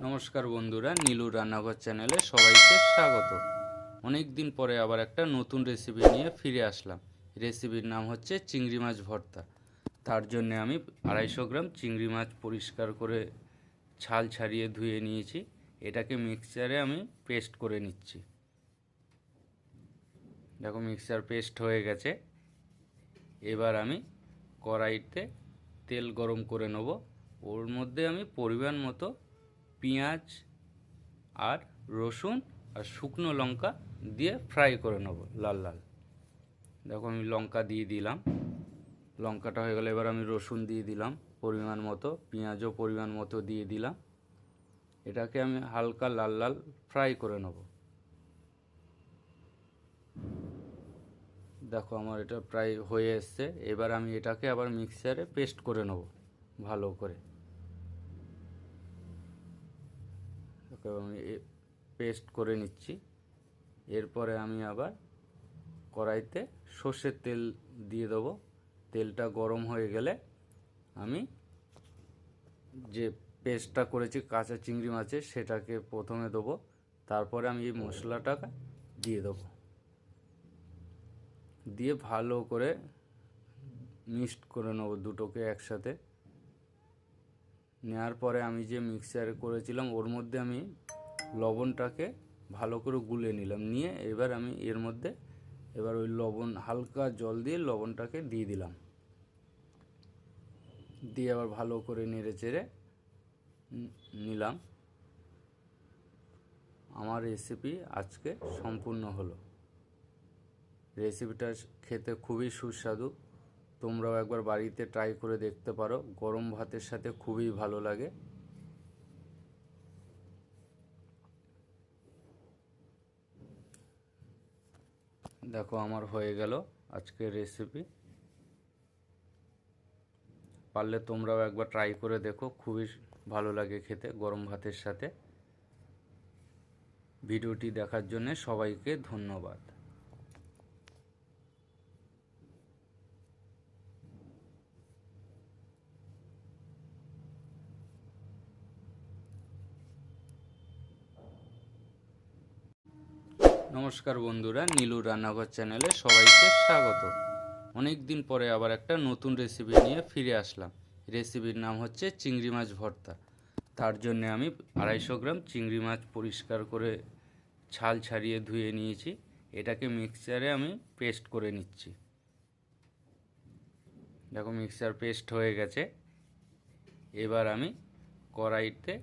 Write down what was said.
নমস্কার বন্ধুরা, নীলুর রান্নাঘর চ্যানেলে সবাইকে স্বাগত। অনেক দিন পরে আবার একটা নতুন রেসিপি নিয়ে ফিরে আসলাম। রেসিপির নাম হচ্ছে চিংড়ি মাছ ভর্তা। তার জন্য আমি 250 গ্রাম চিংড়ি মাছ পরিষ্কার করে ছাল ছাড়িয়ে ধুয়ে নিয়েছি। এটাকে মিক্সচারে আমি পেস্ট করে নিচ্ছি। দেখো মিক্সচার পেস্ট হয়ে গেছে। এবার আমি কড়াইতে তেল গরম করে নেব। ওর মধ্যে আমি পরিমাণ মতো পেঁয়াজ আর রসুন আর শুকনো লঙ্কা দিয়ে ফ্রাই করে নেব লাল লাল। দেখো আমি লঙ্কা দিয়ে দিলাম, লঙ্কাটা হয়ে গেলে এবার আমি রসুন দিয়ে দিলাম পরিমাণ মতো, পেঁয়াজও পরিমাণ মতো দিয়ে দিলাম। এটাকে আমি হালকা লাল লাল ফ্রাই করে নেব। দেখো আমার এটা প্রায় হয়ে এসছে। এবার আমি এটাকে আবার মিক্সারে পেস্ট করে নেব ভালো করে। আমি পেস্ট করে নিচ্ছি। এরপরে আমি আবার কড়াইতে সর্ষের তেল দিয়ে দেবো। তেলটা গরম হয়ে গেলে আমি যে পেস্টটা করেছি কাঁচা চিংড়ি মাছের সেটাকে প্রথমে দেবো। তারপরে আমি এই মশলাটা দিয়ে দেবো, দিয়ে ভালো করে মিক্সড করে নেবো দুটোকে একসাথে। নেওয়ার পরে আমি যে মিক্সচার করেছিলাম ওর মধ্যে আমি লবণটাকে ভালো করে গুলে নিলাম। নিয়ে এবার আমি এর মধ্যে এবার ওই লবণ হালকা জল দিয়ে লবণটাকে দিয়ে দিলাম। দিয়ে আবার ভালো করে নেড়ে চেড়ে নিলাম। আমার রেসিপি আজকে সম্পূর্ণ হলো। রেসিপিটা খেতে খুবই সুস্বাদু। তোমরাও একবার বাড়িতে ট্রাই করে দেখতে পারো, গরম ভাতের সাথে খুবই ভালো লাগে। দেখো আমার হয়ে গেল আজকের রেসিপি। পারলে তোমরাও একবার ট্রাই করে দেখো, খুবই ভালো লাগে খেতে গরম ভাতের সাথে। ভিডিওটি দেখার জন্য সবাইকে ধন্যবাদ। নমস্কার বন্ধুরা, নীলুর রান্নাঘর চ্যানেলে সবাইকে স্বাগত। অনেক দিন পরে আবার একটা নতুন রেসিপি নিয়ে ফিরে আসলাম। রেসিপির নাম হচ্ছে চিংড়ি মাছ ভর্তা। তার জন্য আমি 250 গ্রাম চিংড়ি মাছ পরিষ্কার করে ছাল ছাড়িয়ে ধুয়ে নিয়েছি। এটাকে মিক্সচারে আমি পেস্ট করে নিচ্ছি। দেখো মিক্সচার পেস্ট হয়ে গেছে। এবার আমি কড়াইতে